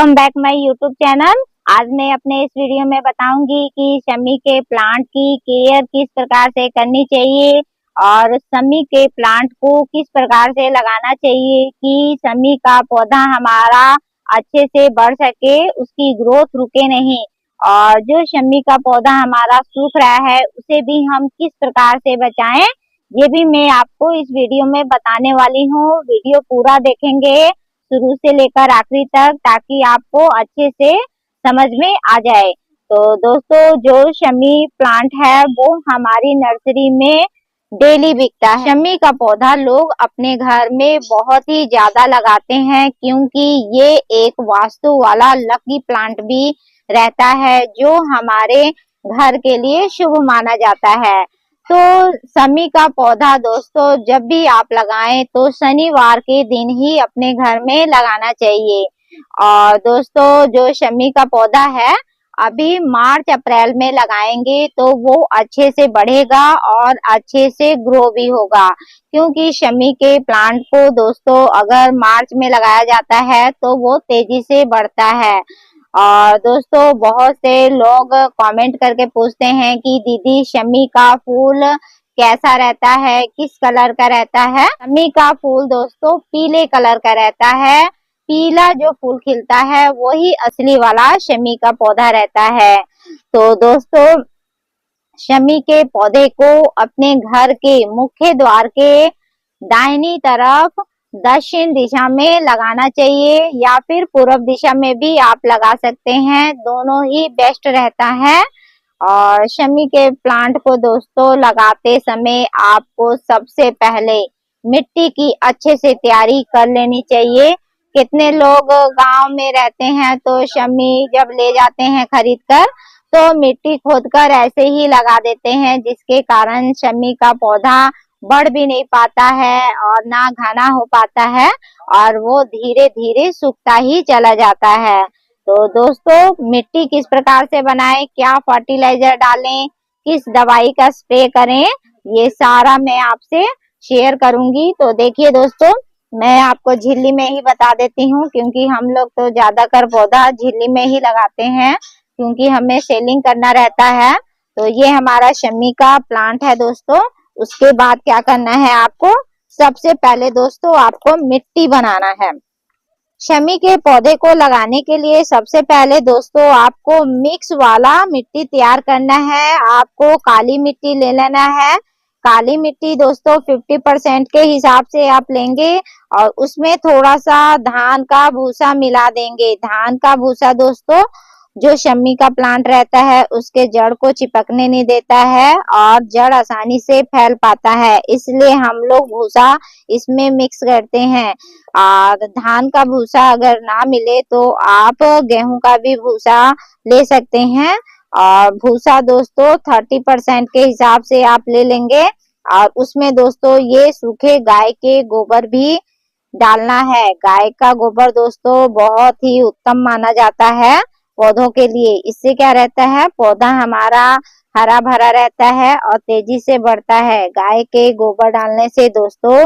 Welcome back my YouTube channel. आज मैं अपने इस वीडियो में बताऊंगी कि शमी के प्लांट की केयर किस प्रकार से करनी चाहिए और शमी के प्लांट को किस प्रकार से लगाना चाहिए कि शमी का पौधा हमारा अच्छे से बढ़ सके, उसकी ग्रोथ रुके नहीं। और जो शमी का पौधा हमारा सूख रहा है उसे भी हम किस प्रकार से बचाएं, ये भी मैं आपको इस वीडियो में बताने वाली हूँ। वीडियो पूरा देखेंगे शुरू से लेकर आखिरी तक, ताकि आपको अच्छे से समझ में आ जाए। तो दोस्तों, जो शमी प्लांट है वो हमारी नर्सरी में डेली बिकता है। शमी का पौधा लोग अपने घर में बहुत ही ज्यादा लगाते हैं, क्योंकि ये एक वास्तु वाला लकी प्लांट भी रहता है जो हमारे घर के लिए शुभ माना जाता है। तो शमी का पौधा दोस्तों जब भी आप लगाएं तो शनिवार के दिन ही अपने घर में लगाना चाहिए। और दोस्तों, जो शमी का पौधा है अभी मार्च अप्रैल में लगाएंगे तो वो अच्छे से बढ़ेगा और अच्छे से ग्रो भी होगा, क्योंकि शमी के प्लांट को दोस्तों अगर मार्च में लगाया जाता है तो वो तेजी से बढ़ता है। और दोस्तों, बहुत से लोग कमेंट करके पूछते हैं कि दीदी शमी का फूल कैसा रहता है, किस कलर का रहता है। शमी का फूल दोस्तों पीले कलर का रहता है। पीला जो फूल खिलता है वही असली वाला शमी का पौधा रहता है। तो दोस्तों, शमी के पौधे को अपने घर के मुख्य द्वार के दाहिनी तरफ दक्षिण दिशा में लगाना चाहिए, या फिर पूर्व दिशा में भी आप लगा सकते हैं, दोनों ही बेस्ट रहता है। और शमी के प्लांट को दोस्तों लगाते समय आपको सबसे पहले मिट्टी की अच्छे से तैयारी कर लेनी चाहिए। कितने लोग गांव में रहते हैं तो शमी जब ले जाते हैं खरीद कर तो मिट्टी खोदकर ऐसे ही लगा देते हैं, जिसके कारण शमी का पौधा बढ़ भी नहीं पाता है और ना घना हो पाता है, और वो धीरे धीरे सूखता ही चला जाता है। तो दोस्तों, मिट्टी किस प्रकार से बनाएं, क्या फर्टिलाइजर डालें, किस दवाई का स्प्रे करें, ये सारा मैं आपसे शेयर करूंगी। तो देखिए दोस्तों, मैं आपको झिल्ली में ही बता देती हूँ, क्योंकि हम लोग तो ज्यादातर पौधा झिल्ली में ही लगाते हैं, क्योंकि हमें सेलिंग करना रहता है। तो ये हमारा शमी का प्लांट है दोस्तों। उसके बाद क्या करना है आपको, सबसे पहले दोस्तों आपको मिट्टी बनाना है। शमी के पौधे को लगाने के लिए सबसे पहले दोस्तों आपको मिक्स वाला मिट्टी तैयार करना है। आपको काली मिट्टी ले लेना है। काली मिट्टी दोस्तों 50% के हिसाब से आप लेंगे और उसमें थोड़ा सा धान का भूसा मिला देंगे। धान का भूसा दोस्तों जो शमी का प्लांट रहता है उसके जड़ को चिपकने नहीं देता है और जड़ आसानी से फैल पाता है, इसलिए हम लोग भूसा इसमें मिक्स करते हैं। और धान का भूसा अगर ना मिले तो आप गेहूं का भी भूसा ले सकते हैं। और भूसा दोस्तों 30% के हिसाब से आप ले लेंगे और उसमें दोस्तों ये सूखे गाय के गोबर भी डालना है। गाय का गोबर दोस्तों बहुत ही उत्तम माना जाता है पौधों के लिए। इससे क्या रहता है, पौधा हमारा हरा भरा रहता है और तेजी से बढ़ता है। गाय के गोबर डालने से दोस्तों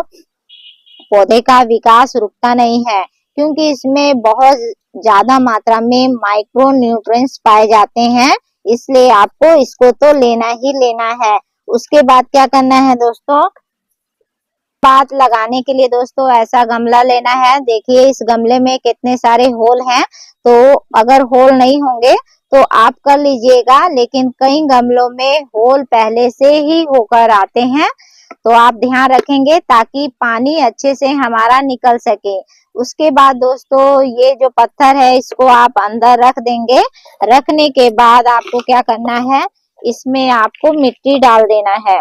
पौधे का विकास रुकता नहीं है, क्योंकि इसमें बहुत ज्यादा मात्रा में माइक्रो न्यूट्रिएंट्स पाए जाते हैं, इसलिए आपको इसको तो लेना ही लेना है। उसके बाद क्या करना है दोस्तों, पात लगाने के लिए दोस्तों ऐसा गमला लेना है। देखिए इस गमले में कितने सारे होल हैं, तो अगर होल नहीं होंगे तो आप कर लीजिएगा, लेकिन कई गमलों में होल पहले से ही होकर आते हैं, तो आप ध्यान रखेंगे ताकि पानी अच्छे से हमारा निकल सके। उसके बाद दोस्तों ये जो पत्थर है इसको आप अंदर रख देंगे। रखने के बाद आपको क्या करना है, इसमें आपको मिट्टी डाल देना है।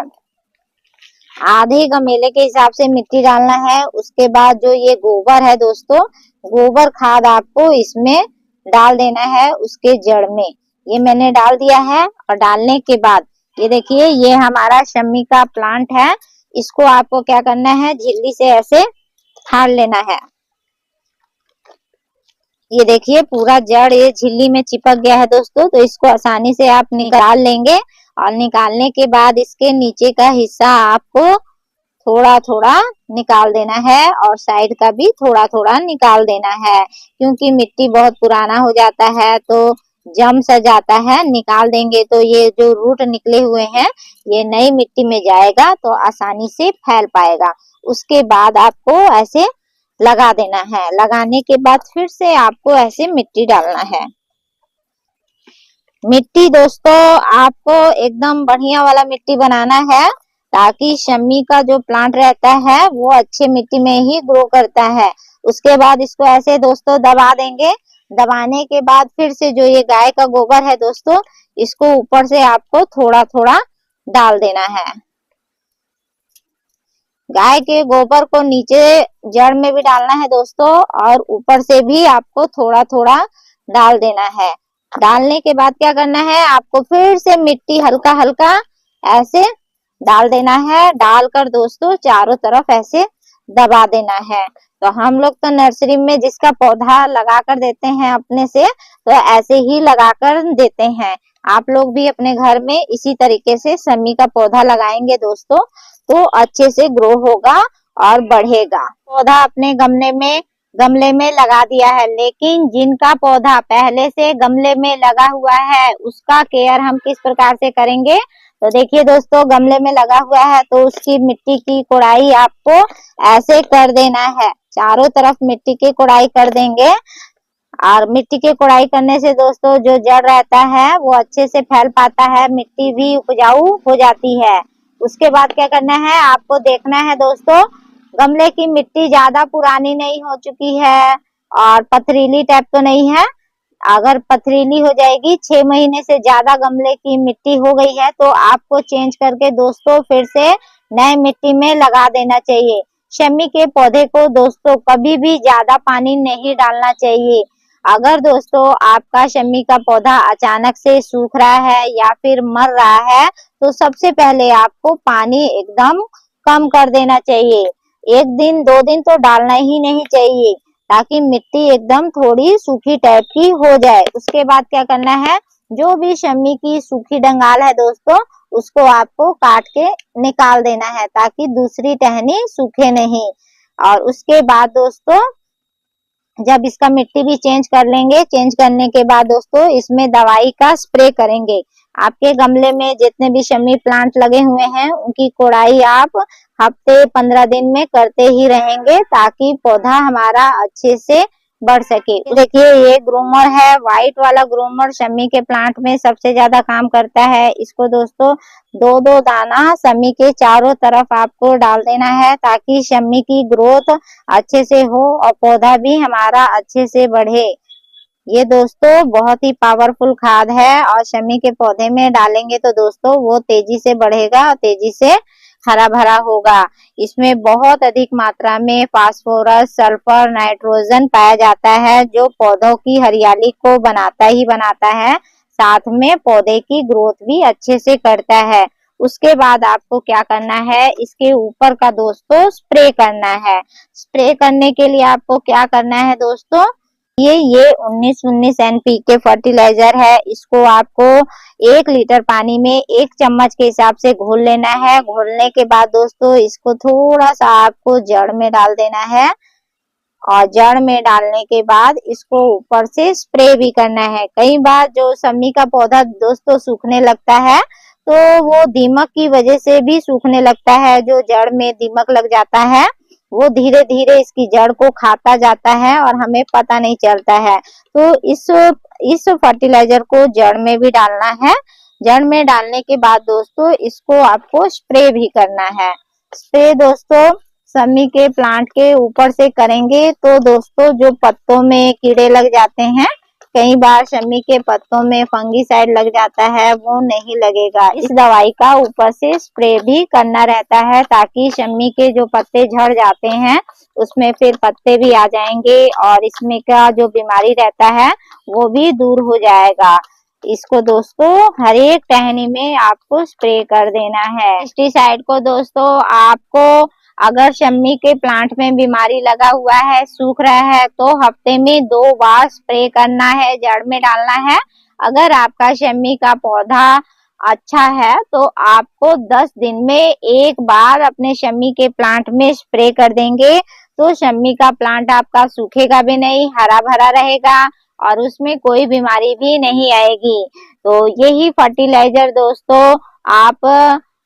आधे गमले के हिसाब से मिट्टी डालना है। उसके बाद जो ये गोबर है दोस्तों, गोबर खाद आपको इसमें डाल देना है उसके जड़ में। ये मैंने डाल दिया है और डालने के बाद ये देखिए ये हमारा शमी का प्लांट है। इसको आपको क्या करना है, झिल्ली से ऐसे फाड़ लेना है। ये देखिए पूरा जड़ ये झिल्ली में चिपक गया है दोस्तों, तो इसको आसानी से आप निकाल लेंगे। और निकालने के बाद इसके नीचे का हिस्सा आपको थोड़ा थोड़ा निकाल देना है और साइड का भी थोड़ा थोड़ा निकाल देना है, क्योंकि मिट्टी बहुत पुराना हो जाता है तो जम सा जाता है। निकाल देंगे तो ये जो रूट निकले हुए हैं ये नई मिट्टी में जाएगा तो आसानी से फैल पाएगा। उसके बाद आपको ऐसे लगा देना है। लगाने के बाद फिर से आपको ऐसे मिट्टी डालना है। मिट्टी दोस्तों आपको एकदम बढ़िया वाला मिट्टी बनाना है, ताकि शम्मी का जो प्लांट रहता है वो अच्छे मिट्टी में ही ग्रो करता है। उसके बाद इसको ऐसे दोस्तों दबा देंगे। दबाने के बाद फिर से जो ये गाय का गोबर है दोस्तों, इसको ऊपर से आपको थोड़ा थोड़ा डाल देना है। गाय के गोबर को नीचे जड़ में भी डालना है दोस्तों, और ऊपर से भी आपको थोड़ा थोड़ा डाल देना है। डालने के बाद क्या करना है, आपको फिर से मिट्टी हल्का हल्का ऐसे डाल देना है। डालकर दोस्तों चारों तरफ ऐसे दबा देना है। तो हम लोग तो नर्सरी में जिसका पौधा लगा कर देते हैं अपने से, तो ऐसे ही लगा कर देते हैं। आप लोग भी अपने घर में इसी तरीके से शम्मी का पौधा लगाएंगे दोस्तों, तो अच्छे से ग्रो होगा और बढ़ेगा। पौधा अपने गमले में लगा दिया है, लेकिन जिनका पौधा पहले से गमले में लगा हुआ है उसका केयर हम किस प्रकार से करेंगे। तो देखिए दोस्तों, गमले में लगा हुआ है तो उसकी मिट्टी की कोड़ाई आपको ऐसे कर देना है। चारों तरफ मिट्टी की कोड़ाई कर देंगे, और मिट्टी की कोड़ाई करने से दोस्तों जो जड़ रहता है वो अच्छे से फैल पाता है, मिट्टी भी उपजाऊ हो जाती है। उसके बाद क्या करना है, आपको देखना है दोस्तों, गमले की मिट्टी ज्यादा पुरानी नहीं हो चुकी है और पथरीली टाइप तो नहीं है। अगर पथरीली हो जाएगी, 6 महीने से ज्यादा गमले की मिट्टी हो गई है, तो आपको चेंज करके दोस्तों फिर से नए मिट्टी में लगा देना चाहिए। शम्मी के पौधे को दोस्तों कभी भी ज्यादा पानी नहीं डालना चाहिए। अगर दोस्तों आपका शम्मी का पौधा अचानक से सूख रहा है या फिर मर रहा है, तो सबसे पहले आपको पानी एकदम कम कर देना चाहिए। 1 दिन 2 दिन तो डालना ही नहीं चाहिए, ताकि मिट्टी एकदम थोड़ी सूखी टाइप की हो जाए। उसके बाद क्या करना है, जो भी शम्मी की सूखी डंगाल है दोस्तों, उसको आपको काट के निकाल देना है, ताकि दूसरी टहनी सूखे नहीं। और उसके बाद दोस्तों जब इसका मिट्टी भी चेंज कर लेंगे, चेंज करने के बाद दोस्तों इसमें दवाई का स्प्रे करेंगे। आपके गमले में जितने भी शम्मी प्लांट लगे हुए हैं उनकी कोड़ाई आप हफ्ते 15 दिन में करते ही रहेंगे, ताकि पौधा हमारा अच्छे से बढ़ सके। देखिए ये ग्रूमर है, व्हाइट वाला ग्रूमर शम्मी के प्लांट में सबसे ज्यादा काम करता है। इसको दोस्तों 2-2 दाना शम्मी के चारों तरफ आपको डाल देना है, ताकि शम्मी की ग्रोथ अच्छे से हो और पौधा भी हमारा अच्छे से बढ़े। ये दोस्तों बहुत ही पावरफुल खाद है, और शम्मी के पौधे में डालेंगे तो दोस्तों वो तेजी से बढ़ेगा और तेजी से हरा भरा होगा। इसमें बहुत अधिक मात्रा में फास्फोरस, सल्फर, नाइट्रोजन पाया जाता है, जो पौधों की हरियाली को बनाता ही बनाता है, साथ में पौधे की ग्रोथ भी अच्छे से करता है। उसके बाद आपको क्या करना है, इसके ऊपर का दोस्तों स्प्रे करना है। स्प्रे करने के लिए आपको क्या करना है दोस्तों, ये 19-19 NPK फर्टिलाइजर है। इसको आपको 1 लीटर पानी में 1 चम्मच के हिसाब से घोल लेना है। घोलने के बाद दोस्तों इसको थोड़ा सा आपको जड़ में डाल देना है, और जड़ में डालने के बाद इसको ऊपर से स्प्रे भी करना है। कई बार जो शम्मी का पौधा दोस्तों सूखने लगता है, तो वो दीमक की वजह से भी सूखने लगता है। जो जड़ में दीमक लग जाता है वो धीरे धीरे इसकी जड़ को खाता जाता है और हमें पता नहीं चलता है। तो इस फर्टिलाइजर को जड़ में भी डालना है। जड़ में डालने के बाद दोस्तों इसको आपको स्प्रे भी करना है। स्प्रे दोस्तों शम्मी के प्लांट के ऊपर से करेंगे तो दोस्तों जो पत्तों में कीड़े लग जाते हैं, कई बार शम्मी के पत्तों में फंगीसाइड लग जाता है, वो नहीं लगेगा। इस दवाई का ऊपर से स्प्रे भी करना रहता है, ताकि शम्मी के जो पत्ते झड़ जाते हैं उसमें फिर पत्ते भी आ जाएंगे, और इसमें का जो बीमारी रहता है वो भी दूर हो जाएगा। इसको दोस्तों हर एक टहनी में आपको स्प्रे कर देना है। पेस्टिसाइड को दोस्तों आपको अगर शम्मी के प्लांट में बीमारी लगा हुआ है, सूख रहा है, तो हफ्ते में 2 बार स्प्रे करना है, जड़ में डालना है। अगर आपका शम्मी का पौधा अच्छा है तो आपको 10 दिन में एक बार अपने शम्मी के प्लांट में स्प्रे कर देंगे तो शम्मी का प्लांट आपका सूखेगा भी नहीं, हरा भरा रहेगा और उसमें कोई बीमारी भी नहीं आएगी। तो यही फर्टिलाइजर दोस्तों आप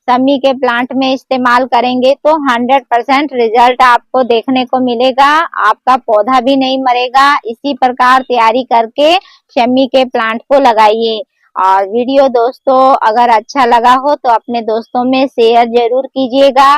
शम्मी के प्लांट में इस्तेमाल करेंगे तो 100% रिजल्ट आपको देखने को मिलेगा, आपका पौधा भी नहीं मरेगा। इसी प्रकार तैयारी करके शम्मी के प्लांट को लगाइए। और वीडियो दोस्तों अगर अच्छा लगा हो तो अपने दोस्तों में शेयर जरूर कीजिएगा।